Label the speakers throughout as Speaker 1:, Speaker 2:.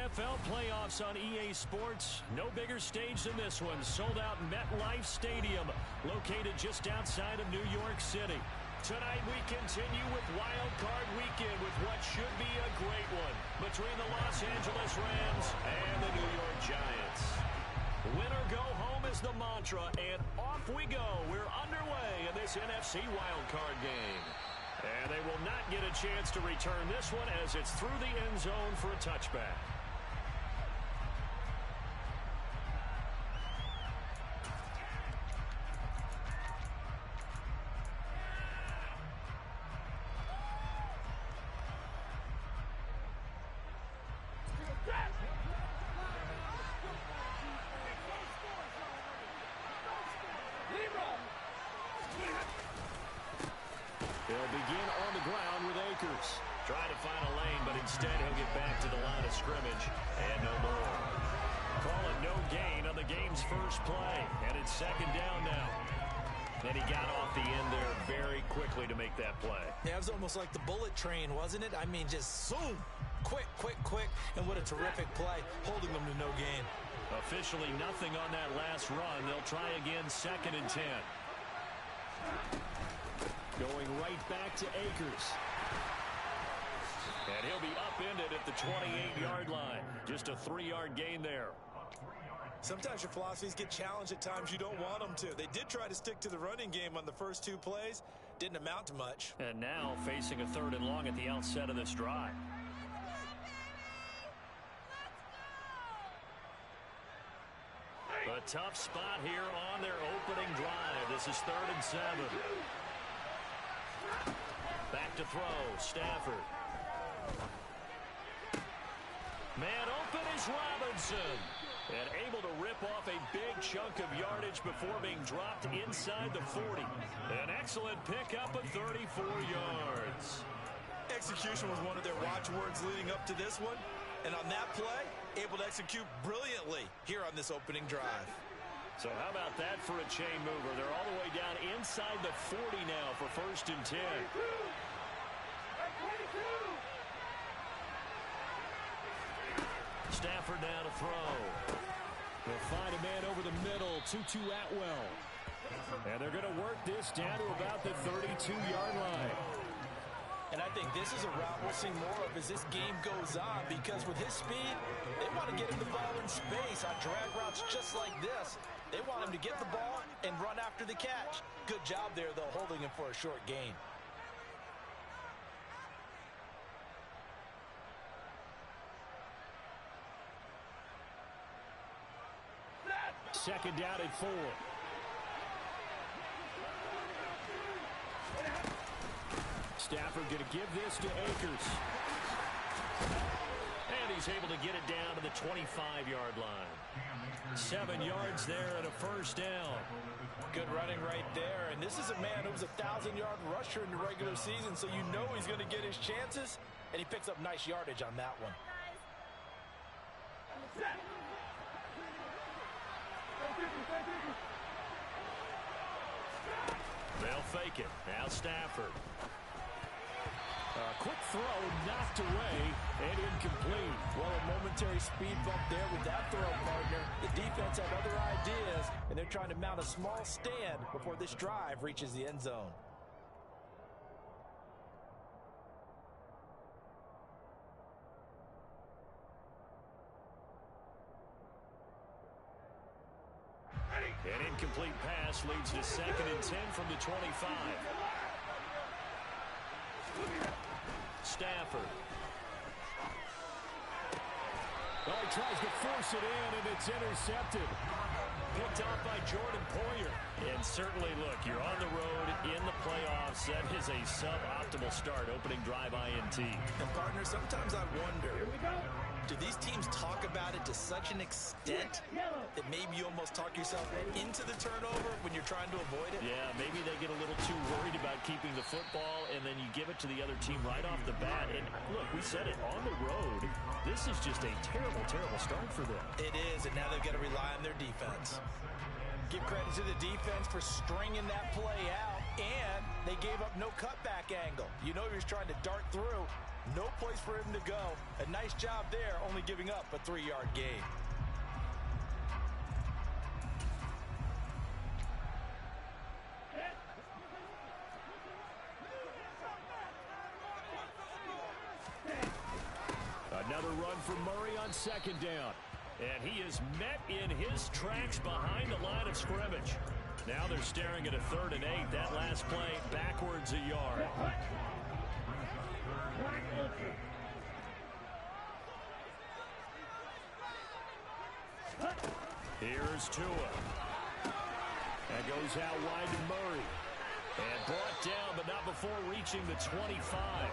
Speaker 1: NFL playoffs on EA Sports. No bigger stage than this one. Sold out MetLife Stadium, located just outside of New York City. Tonight we continue with Wild Card Weekend with what should be a great one between the Los Angeles Rams and the New York Giants. Win or go home is the mantra, and off we go. We're underway in this NFC Wild Card game. And they will not get a chance to return this one as it's through the end zone for a touchback. They'll begin on the ground with Akers. Trying to find a lane, but instead he'll get back to the line of scrimmage and no more. Call it no gain on the game's first play, and it's second down now. And he got off the end there very quickly to make that play.
Speaker 2: Yeah, it was almost like the bullet train, wasn't it? I mean, just zoom. Quick, quick, quick. And what a terrific play, holding them to no gain.
Speaker 1: Officially nothing on that last run. They'll try again, 2nd and 10. Going right back to Akers. And he'll be upended at the 28-yard line. Just a 3-yard gain there.
Speaker 2: Sometimes your philosophies get challenged at times you don't want them to. They did try to stick to the running game on the first 2 plays. Didn't amount to much.
Speaker 1: And now facing a 3rd and long at the outset of this drive. A tough spot here on their opening drive. This is 3rd and 7. Back to throw, Stafford. Man open is Robinson. And able to rip off a big chunk of yardage before being dropped inside the 40. An excellent pickup of 34 yards.
Speaker 2: Execution was one of their watchwords leading up to this one. And on that play, able to execute brilliantly here on this opening drive.
Speaker 1: So how about that for a chain mover? They're all the way down inside the 40 now for 1st and 10. Stafford now to throw. They'll find a man over the middle, Tutu Atwell. And they're going to work this down to about the 32-yard line.
Speaker 2: And I think this is a route we'll see more of as this game goes on, because with his speed, they want to get him the ball in space on drag routes just like this. They want him to get the ball and run after the catch. Good job there, though, holding him for a short gain.
Speaker 1: Second down and 4. Stafford going to give this to Akers. And he's able to get it down to the 25-yard line. 7 yards there and a 1st down.
Speaker 2: Good running right there. And this is a man who was a 1,000-yard rusher in the regular season, so you know he's going to get his chances. And he picks up nice yardage on that one.
Speaker 1: They'll fake it. Now Stafford. A quick throw knocked away and incomplete.
Speaker 2: Well, a momentary speed bump there with that throw, partner. The defense had other ideas, and they're trying to mount a small stand before this drive reaches the end zone.
Speaker 1: An incomplete pass leads to 2nd and 10 from the 25. Stafford. Well, he tries to force it in, and it's intercepted. Picked off by Jordan Poyer. And certainly, look, you're on the road in the playoffs. That is a suboptimal start, opening drive INT.
Speaker 2: And, partner, sometimes I wonder, do these teams talk about it to such an extent that maybe you almost talk yourself into the turnover when you're trying to avoid it?
Speaker 1: Yeah, maybe they get a little too worried about keeping the football, and then you give it to the other team right off the bat. And, look, we said it, on the road, this is just a terrible, terrible start for them.
Speaker 2: It is, and now they've got to rely on their defense. Give credit to the defense for stringing that play out. And they gave up no cutback angle. You know he was trying to dart through. No place for him to go. A nice job there, only giving up a 3-yard gain.
Speaker 1: Another run for Murray on second down. And he is met in his tracks behind the line of scrimmage. Now they're staring at a 3rd and 8. That last play backwards a yard. Here's Tua. That goes out wide to Murray. And brought down, but not before reaching the 25.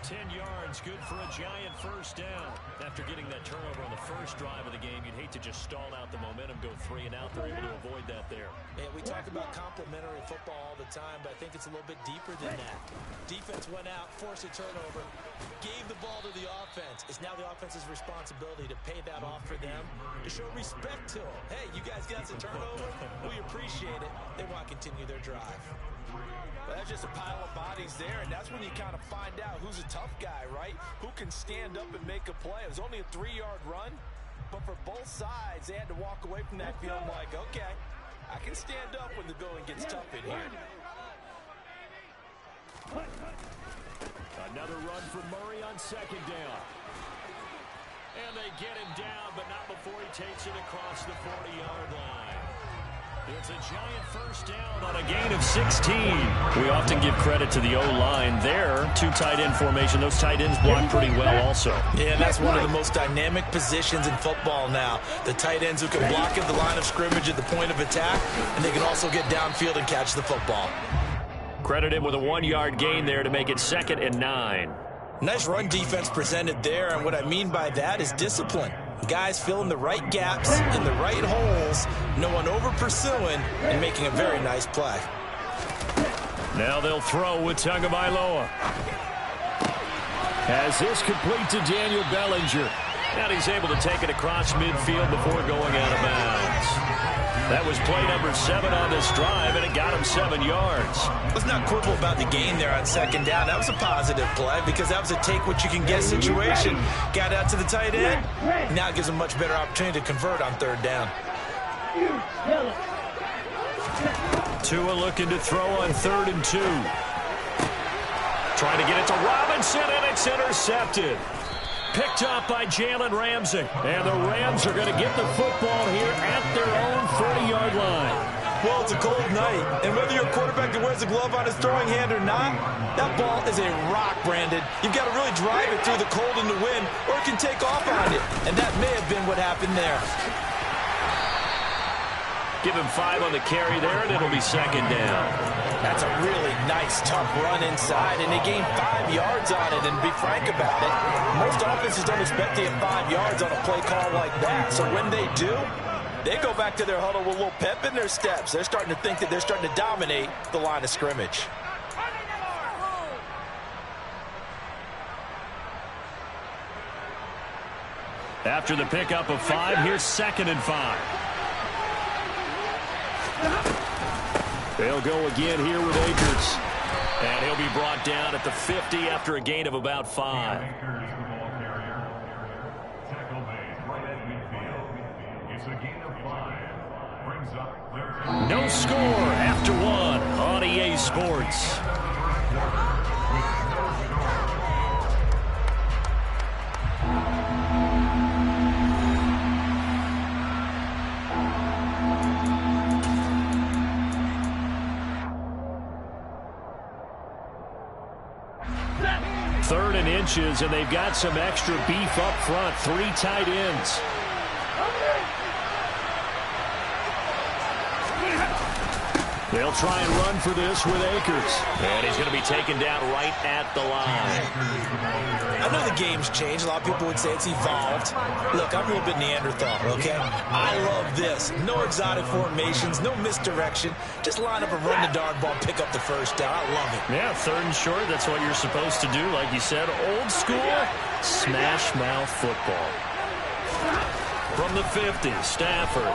Speaker 1: 10 yards, good for a giant first down. After getting that turnover on the first drive of the game, you'd hate to just stall out the momentum, go 3 and out. They're able to avoid that there.
Speaker 2: Yeah, we talk about complementary football all the time, but I think it's a little bit deeper than that. Defense went out, forced a turnover, gave the ball to the offense. It's now the offense's responsibility to pay that off for them, to show respect to them. Hey, you guys got us a turnover? We appreciate it. They want to continue their drive. Well, that's just a pile of bodies there, and that's when you kind of find out who's a tough guy, right? Who can stand up and make a play. It was only a 3-yard run, but for both sides, they had to walk away from that feeling like, okay, I can stand up when the going gets tough in here.
Speaker 1: Another run for Murray on second down. And they get him down, but not before he takes it across the 40-yard line. It's a giant first down on a gain of 16. We often give credit to the O-line there. 2 tight end formation. Those tight ends block pretty well also.
Speaker 2: Yeah, that's one of the most dynamic positions in football now. The tight ends who can block at the line of scrimmage at the point of attack, and they can also get downfield and catch the football.
Speaker 1: Credited with a 1-yard gain there to make it 2nd and 9.
Speaker 2: Nice run defense presented there, and what I mean by that is discipline. Guys filling the right gaps in the right holes, no one over pursuing, and making a very nice play.
Speaker 1: Now they'll throw with Tagovailoa. As this complete to Daniel Bellinger. And he's able to take it across midfield before going out of bounds. That was play number 7 on this drive, and it got him 7 yards.
Speaker 2: Let's not quibble about the gain there on second down. That was a positive play because that was a take-what-you-can-get situation. Got out to the tight end. Now it gives him a much better opportunity to convert on 3rd down.
Speaker 1: Tua looking to throw on 3rd and 2. Trying to get it to Robinson, and it's intercepted. Picked up by Jalen Ramsey. And the Rams are going to get the football here at their own 40-yard line.
Speaker 2: Well, it's a cold night, and whether you're a quarterback that wears a glove on his throwing hand or not, that ball is a rock, Brandon. You've got to really drive it through the cold and the wind, or it can take off on you, and that may have been what happened there.
Speaker 1: Give him 5 on the carry there, and it'll be 2nd down.
Speaker 2: That's a really nice, tough run inside, and they gained 5 yards on it. And to be frank about it, most offenses don't expect to get 5 yards on a play call like that. So when they do, they go back to their huddle with a little pep in their steps. They're starting to think that they're starting to dominate the line of scrimmage.
Speaker 1: After the pickup of 5, here's 2nd and 5. They'll go again here with Akers. And he'll be brought down at the 50 after a gain of about 5. No score after 1 on EA Sports. Third and inches, and they've got some extra beef up front. 3 tight ends. They'll try and run for this with Akers. And he's going to be taken down right at the line.
Speaker 2: I know the game's changed. A lot of people would say it's evolved. Look, I'm a little bit Neanderthal, okay? I love this. No exotic formations, no misdirection. Just line up and run the darn ball, pick up the first down. I love it.
Speaker 1: Yeah, 3rd and short. That's what you're supposed to do. Like you said, old school, smash mouth football. From the 50, Stafford.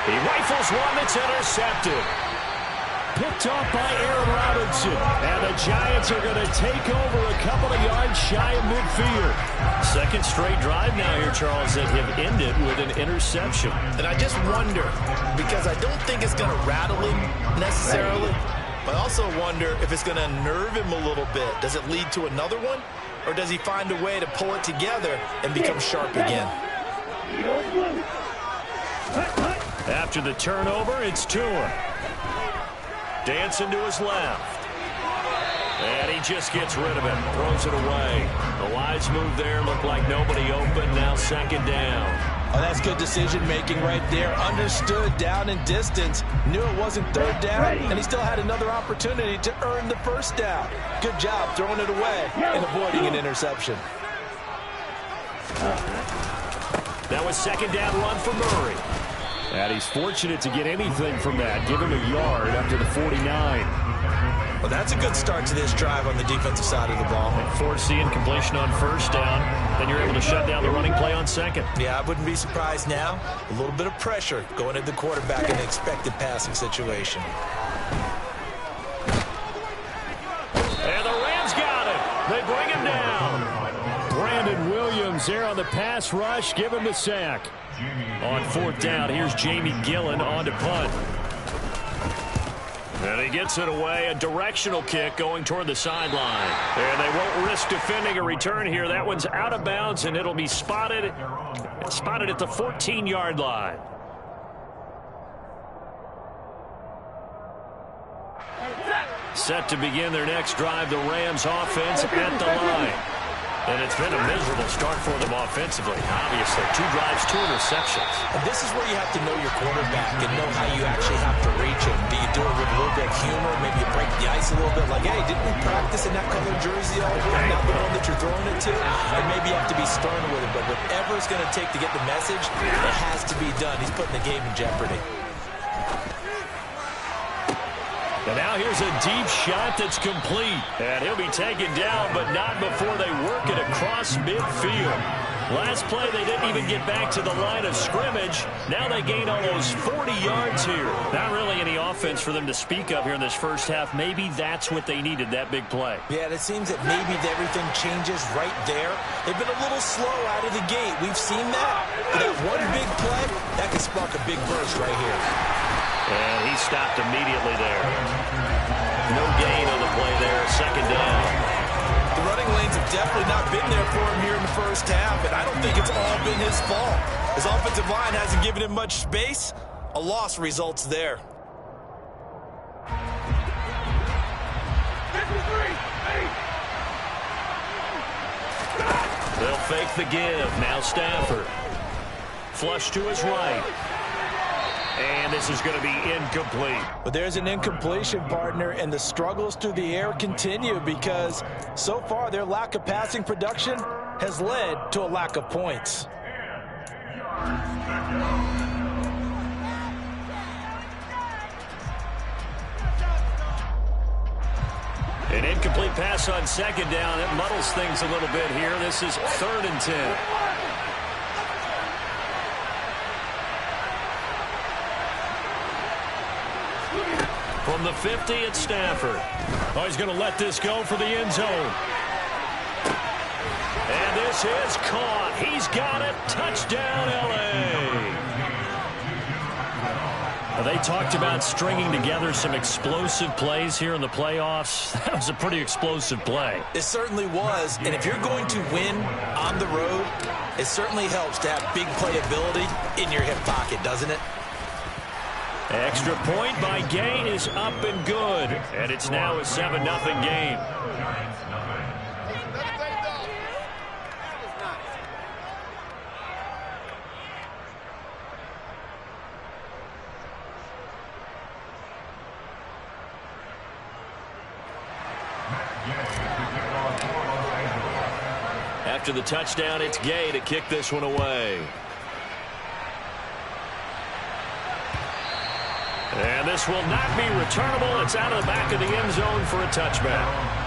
Speaker 1: He rifles one that's intercepted. picked off by Aaron Robinson. And the Giants are going to take over a couple of yards shy of midfield. Second straight drive now here, Charles, that have ended with an interception.
Speaker 2: And I just wonder, because I don't think it's going to rattle him necessarily, but I also wonder if it's going to unnerve him a little bit. Does it lead to another one? Or does he find a way to pull it together and become sharp again?
Speaker 1: After the turnover, it's Tua. Dancing to his left. And he just gets rid of it. Throws it away. The wise move there. Looked like nobody open. Now second down.
Speaker 2: Oh, that's good decision-making right there. Understood down and distance. Knew it wasn't third down, and he still had another opportunity to earn the first down. Good job throwing it away and avoiding an interception.
Speaker 1: That was second down run for Murray. And he's fortunate to get anything from that. Give him a yard up to the 49.
Speaker 2: Well, that's a good start to this drive on the defensive side of the ball.
Speaker 1: Force the incompletion on first down. Then you're able to shut down the running play on second.
Speaker 2: Yeah, I wouldn't be surprised now. A little bit of pressure going at the quarterback in an expected passing situation.
Speaker 1: And the Rams got it. They bring him down. Brandon Williams there on the pass rush. Give him the sack. On fourth down, here's Jamie Gillen on to punt. And he gets it away, a directional kick going toward the sideline. And they won't risk defending a return here. That one's out of bounds, and it'll be spotted at the 14-yard line. Set to begin their next drive, the Rams offense at the line. And it's been a miserable start for them offensively. Obviously, 2 drives, 2 interceptions.
Speaker 2: And this is where you have to know your quarterback and know how you actually have to reach him. Do you do it with a little bit of humor? Maybe you break the ice a little bit. Like, hey, didn't we practice in that color jersey all year? Not the one that you're throwing it to. And maybe you have to be stern with it. But whatever it's going to take to get the message, it has to be done. He's putting the game in jeopardy.
Speaker 1: And now here's a deep shot that's complete. And he'll be taken down, but not before they work it across midfield. Last play, they didn't even get back to the line of scrimmage. Now they gain almost 40 yards here. Not really any offense for them to speak of here in this first half. Maybe that's what they needed, that big play.
Speaker 2: Yeah, and it seems that maybe everything changes right there. They've been a little slow out of the gate. We've seen that. But that one big play, that can spark a big burst right here.
Speaker 1: And he stopped immediately there. No gain on the play there. Second down.
Speaker 2: The running lanes have definitely not been there for him here in the first half, and I don't think it's all been his fault. His offensive line hasn't given him much space. A loss results there.
Speaker 1: They'll fake the give. Now Stafford. Flush to his right. And this is going to be incomplete.
Speaker 2: But there's an incompletion, partner, and the struggles through the air continue because so far their lack of passing production has led to a lack of points.
Speaker 1: An incomplete pass on second down. It muddles things a little bit here. This is 3rd and 10. From the 50, it's Stafford. Oh, he's going to let this go for the end zone. And this is caught. He's got it. Touchdown, L.A. They talked about stringing together some explosive plays here in the playoffs. That was a pretty explosive play.
Speaker 2: It certainly was. And if you're going to win on the road, it certainly helps to have big playability in your hip pocket, doesn't it?
Speaker 1: Extra point by Gay is up and good. And it's now a 7-0 game. After the touchdown, it's Gay to kick this one away. And this will not be returnable. It's out of the back of the end zone for a touchback.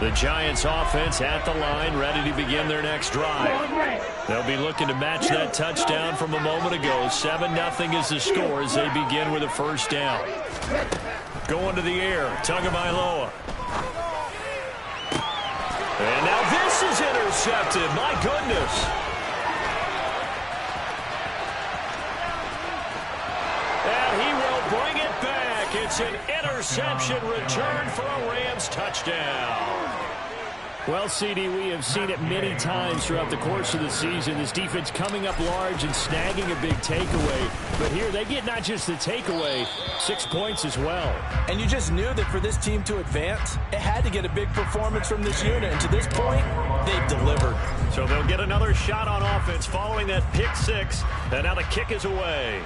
Speaker 1: The Giants offense at the line, ready to begin their next drive. They'll be looking to match that touchdown from a moment ago. 7-0 is the score as they begin with a first down. Going to the air, Tagovailoa. And now this is intercepted. My goodness. And he will bring it back. It's an interception return for a Rams touchdown. Well, CD, we have seen it many times throughout the course of the season. This defense coming up large and snagging a big takeaway. But here they get not just the takeaway, 6 points as well.
Speaker 2: And you just knew that for this team to advance, it had to get a big performance from this unit. And to this point, they've delivered.
Speaker 1: So they'll get another shot on offense following that pick six. And now the kick is away.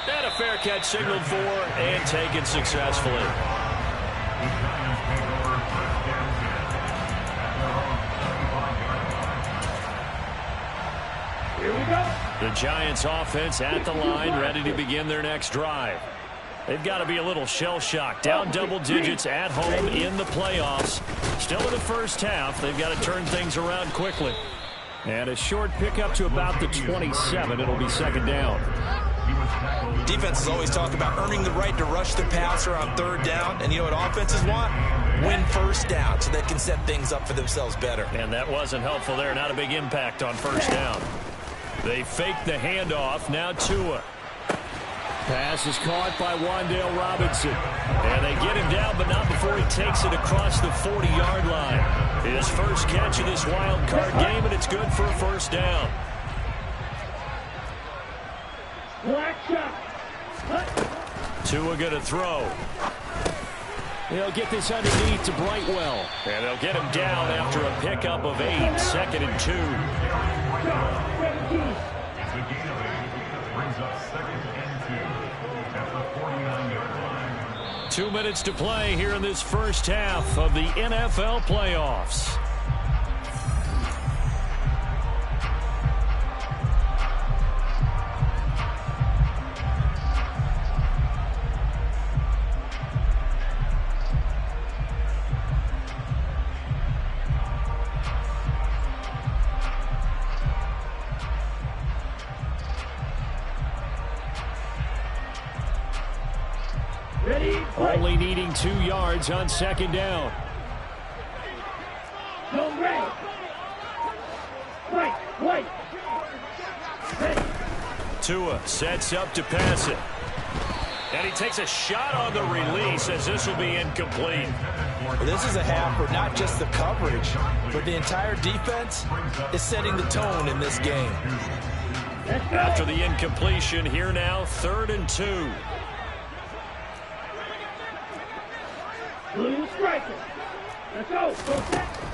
Speaker 1: And a fair catch signaled for and taken successfully. The Giants offense at the line, ready to begin their next drive. They've got to be a little shell-shocked. Down double digits at home in the playoffs. Still in the first half. They've got to turn things around quickly. And a short pickup to about the 27. It'll be second down.
Speaker 2: Defenses always talk about earning the right to rush the passer on third down. And you know what offenses want? Win first down so they can set things up for themselves better.
Speaker 1: And that wasn't helpful there. Not a big impact on first down. They fake the handoff. Now Tua. Pass is caught by Wan'Dale Robinson. And they get him down, but not before he takes it across the 40-yard line. His first catch of this wild card game, and it's good for a first down. Tua going to throw. They'll get this underneath to Brightwell. And they'll get him down after a pickup of 8, 2nd and 2.
Speaker 3: Brings up 2nd and 2 at the 49-yard line.
Speaker 1: 2 minutes to play here in this first half of the NFL playoffs. Only needing 2 yards on second down. Tua sets up to pass it. And he takes a shot on the release as this will be incomplete.
Speaker 2: Well, this is a half where not just the coverage, but the entire defense is setting the tone in this game.
Speaker 1: After the incompletion, here now, 3rd and 2.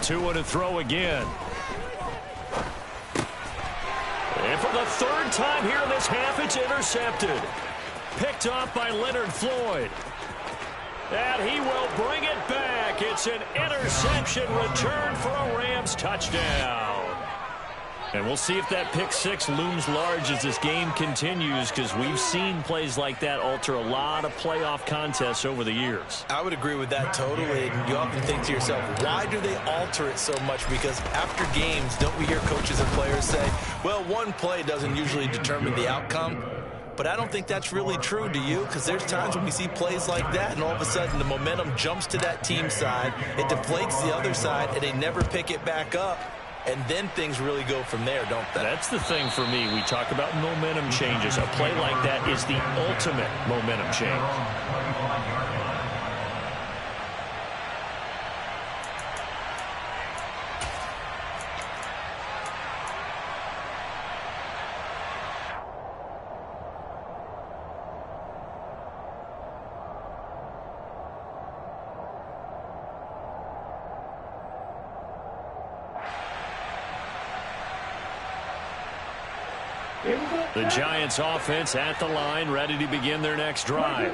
Speaker 1: Tua to throw again. And for the 3rd time here in this half, it's intercepted. Picked off by Leonard Floyd. And he will bring it back. It's an interception return for a Rams touchdown. And we'll see if that pick six looms large as this game continues, because we've seen plays like that alter a lot of playoff contests over the years.
Speaker 2: I would agree with that totally. And you often think to yourself, why do they alter it so much? Because after games, don't we hear coaches and players say, well, one play doesn't usually determine the outcome? But I don't think that's really true, do you? Because there's times when we see plays like that, and all of a sudden the momentum jumps to that team side, it deflates the other side, and they never pick it back up. And then things really go from there, don't they?
Speaker 1: That's the thing for me. We talk about momentum changes. A play like that is the ultimate momentum change. The Giants offense at the line, ready to begin their next drive.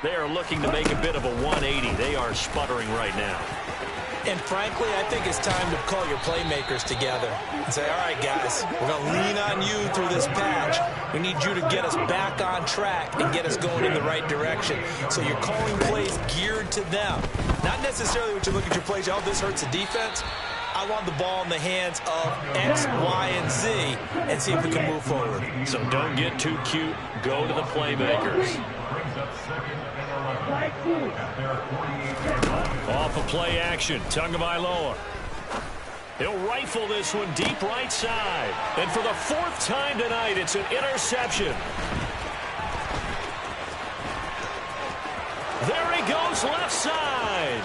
Speaker 1: They are looking to make a bit of a 180. They are sputtering right now.
Speaker 2: And frankly, I think it's time to call your playmakers together and say, all right, guys, we're going to lean on you through this patch. We need you to get us back on track and get us going in the right direction. So you're calling plays geared to them. Not necessarily what you look at your plays, oh, this hurts the defense. I want the ball in the hands of X, Y, and Z and see if we can move forward.
Speaker 1: So don't get too cute. Go to the playmakers. Off of play action. Tagovailoa. He'll rifle this one deep right side. And for the fourth time tonight, it's an interception. There he goes left side.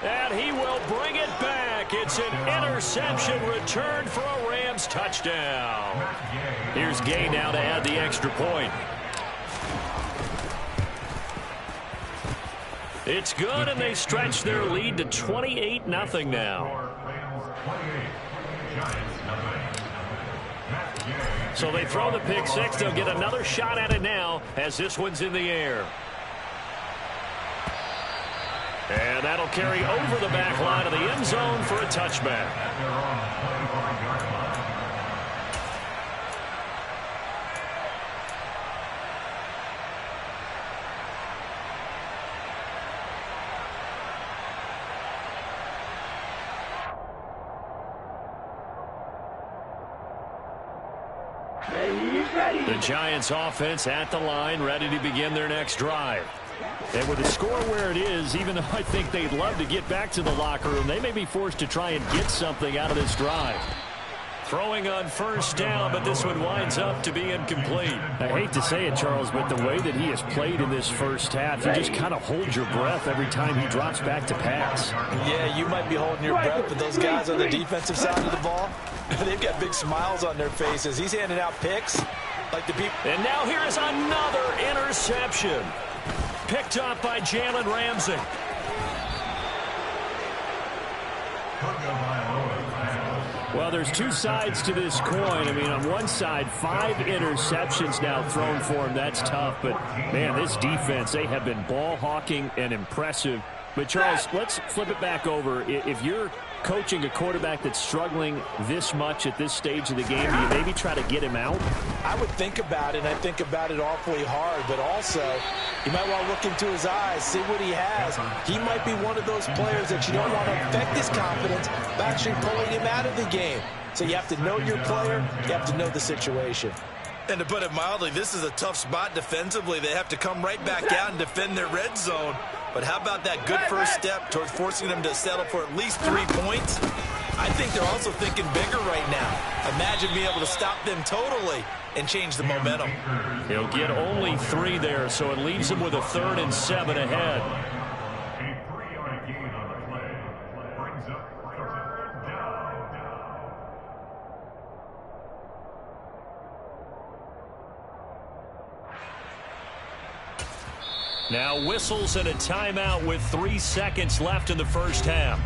Speaker 1: And he will bring it back. It's an interception returned for a Rams touchdown. Here's Gay now to add the extra point. It's good, and they stretch their lead to 28-0 now. So they throw the pick six. They'll get another shot at it now as this one's in the air. And that'll carry over the back line of the end zone for a touchback. The Giants offense at the line, ready to begin their next drive. And with the score where it is, even though I think they'd love to get back to the locker room, they may be forced to try and get something out of this drive. Throwing on first down, but this one winds up to be incomplete. I hate to say it, Charles, but the way that he has played in this first half, you just kind of hold your breath every time he drops back to pass.
Speaker 2: Yeah, you might be holding your breath, but those guys on the defensive side of the ball, they've got big smiles on their faces. He's handing out picks like the people.
Speaker 1: And now here is another interception. Picked up by Jalen Ramsey. Well, there's two sides to this coin. I mean, on one side, 5 interceptions now thrown for him. That's tough. But, man, this defense, they have been ball hawking and impressive. But, Charles, let's flip it back over. If you're coaching a quarterback that's struggling this much at this stage of the game, do you maybe try to get him out?
Speaker 2: I would think about it, and I think about it awfully hard. But also, you might want to look into his eyes, see what he has. He might be one of those players that you don't want to affect his confidence by actually pulling him out of the game. So you have to know your player. You have to know the situation.
Speaker 4: And to put it mildly, this is a tough spot defensively. They have to come right back out and defend their red zone. But how about that good first step towards forcing them to settle for at least 3 points? I think they're also thinking bigger right now. Imagine being able to stop them totally and change the momentum.
Speaker 1: He'll get only 3 there, so it leaves him with a 3rd and 7 ahead. Now whistles and a timeout with 3 seconds left in the first half.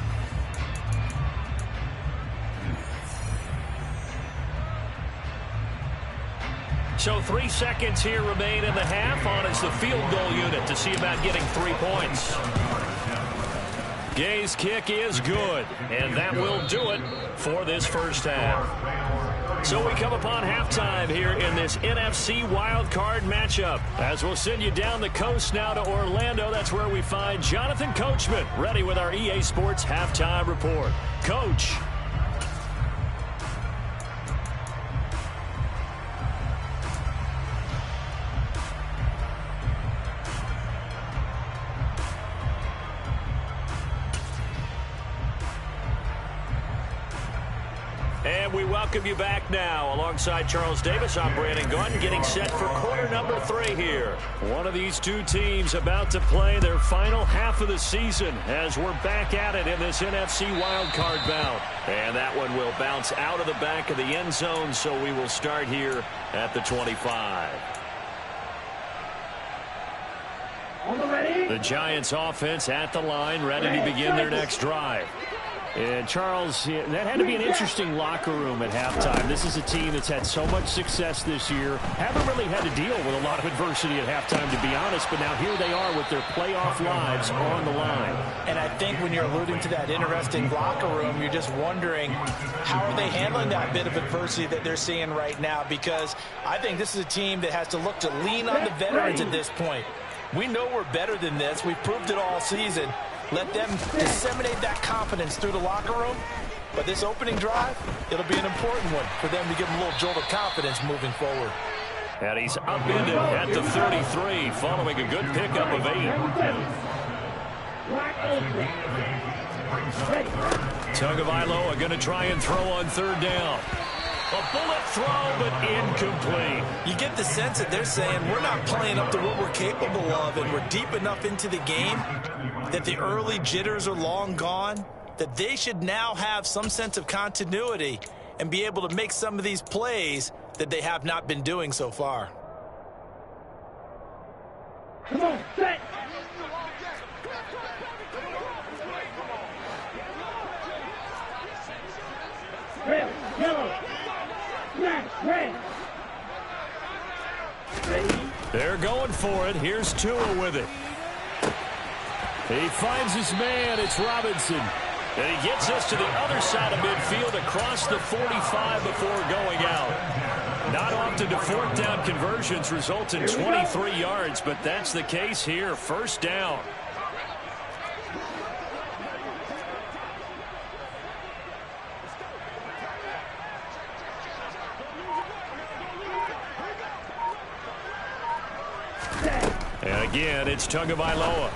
Speaker 1: So 3 seconds here remain in the half. On is the field goal unit to see about getting 3 points. Gay's kick is good, and that will do it for this first half. So we come upon halftime here in this NFC wildcard matchup. As we'll send you down the coast now to Orlando, that's where we find Jonathan Coachman ready with our EA Sports halftime report. Coach. And we welcome you back now. Alongside Charles Davis, I'm Brandon Gunn, getting set for quarter number 3 here. One of these two teams about to play their final half of the season as we're back at it in this NFC wildcard bout. And that one will bounce out of the back of the end zone, so we will start here at the 25. The Giants offense at the line, ready to begin their next drive. And, Charles, that had to be an interesting locker room at halftime. This is a team that's had so much success this year. Haven't really had to deal with a lot of adversity at halftime, to be honest. But now here they are with their playoff lives on the line.
Speaker 2: And I think when you're alluding to that interesting locker room, you're just wondering how are they handling that bit of adversity that they're seeing right now? Because I think this is a team that has to look to lean on the veterans at this point. We know we're better than this. We've proved it all season. Let them disseminate that confidence through the locker room. But this opening drive, it'll be an important one for them to give them a little jolt of confidence moving forward.
Speaker 1: And he's upended at the 33 following a good pickup of 8. Tagovailoa going to try and throw on 3rd down. A bullet throw, but incomplete.
Speaker 4: You get the sense that they're saying we're not playing up to what we're capable of, and we're deep enough into the game that the early jitters are long gone, that they should now have some sense of continuity and be able to make some of these plays that they have not been doing so far.
Speaker 5: Come on, set. Red, yellow, smash, red. Ready?
Speaker 1: They're going for it. Here's Tua with it. He finds his man. It's Robinson. And he gets us to the other side of midfield across the 45 before going out. Not often do 4th down conversions result in 23 yards, but that's the case here. 1st down. And again, it's Tagovailoa.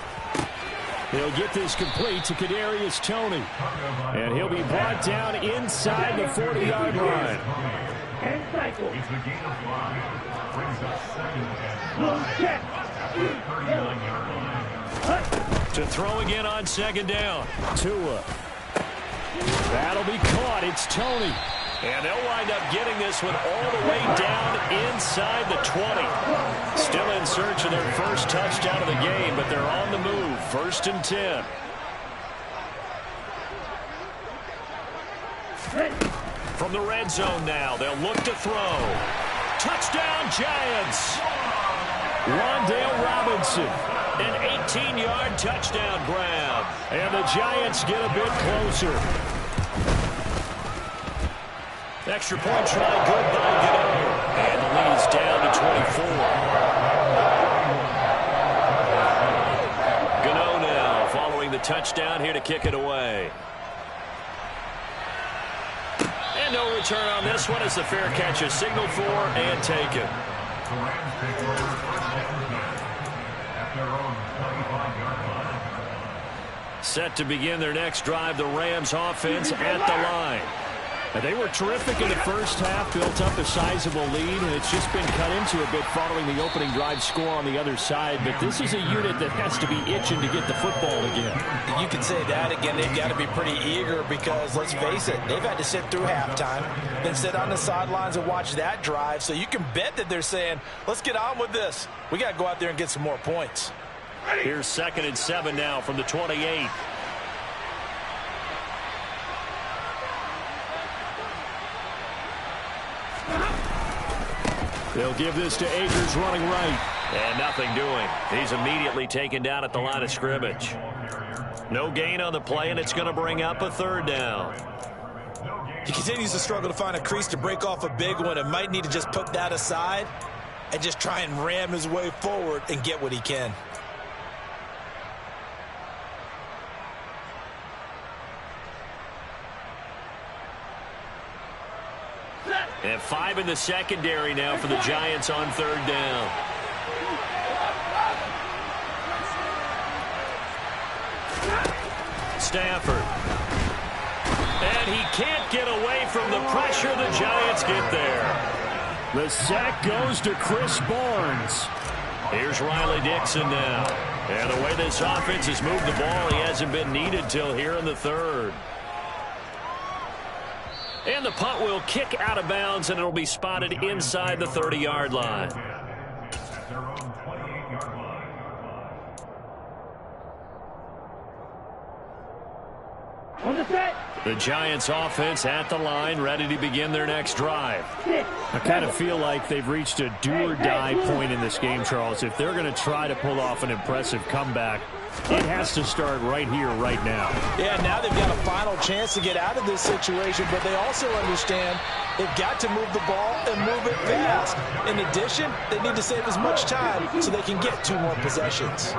Speaker 1: He'll get this complete to Kadarius Toney. And he'll be brought down inside the 40-yard line.
Speaker 5: And cycle.
Speaker 3: It's a gain of 5. Brings us 2nd and
Speaker 5: Check.
Speaker 3: 39-yard line.
Speaker 1: To throw again on 2nd down. Tua. That'll be caught. It's Toney. And they'll wind up getting this one all the way down inside the 20. Still in search of their first touchdown of the game, but they're on the move. 1st and 10. From the red zone now, they'll look to throw. Touchdown, Giants! Wan'Dale Robinson, an 18-yard touchdown grab. And the Giants get a bit closer. Extra point try good by Gano. And the lead's down to 24. Gano now following the touchdown here to kick it away. And no return on this one as the fair catch is signaled for and taken.
Speaker 3: The Rams take over 1st and 10 at their own 25-yard line.
Speaker 1: Set to begin their next drive, the Rams offense at the line. They were terrific in the first half, built up a sizable lead, and it's just been cut into a bit following the opening drive score on the other side. But this is a unit that has to be itching to get the football again.
Speaker 2: You can say that again. They've got to be pretty eager because, let's face it, they've had to sit through halftime, then sit on the sidelines and watch that drive. So you can bet that they're saying, let's get on with this. We got to go out there and get some more points.
Speaker 1: Here's 2nd and 7 now from the 28. They'll give this to Akers running right. And nothing doing. He's immediately taken down at the line of scrimmage. No gain on the play, and it's going to bring up a 3rd down.
Speaker 4: He continues to struggle to find a crease to break off a big one and might need to just put that aside and just try and ram his way forward and get what he can.
Speaker 1: And 5 in the secondary now for the Giants on 3rd down. Stafford. And he can't get away from the pressure. The Giants get there. The sack goes to Chris Barnes. Here's Riley Dixon now. And the way this offense has moved the ball, he hasn't been needed till here in the 3rd. And the punt will kick out of bounds, and it'll be spotted inside the 30-yard line.
Speaker 3: At their own 28-yard line.
Speaker 5: On the set.
Speaker 1: The Giants offense at the line, ready to begin their next drive. I kind of feel like they've reached a do-or-die point in this game, Charles. If they're going to try to pull off an impressive comeback, It has to start right here, right now.
Speaker 2: Yeah, now they've got a final chance to get out of this situation, but they also understand they've got to move the ball and move it fast. In addition, they need to save as much time so they can get 2 more possessions.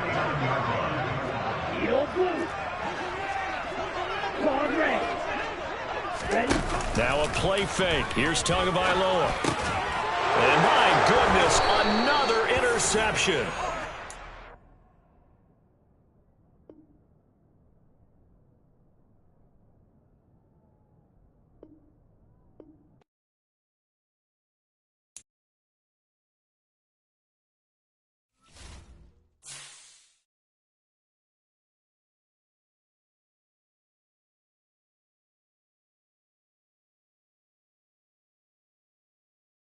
Speaker 5: Yellow blue. Card red. Ready?
Speaker 1: Now a play fake. Here's Tagovailoa. And my goodness, another interception.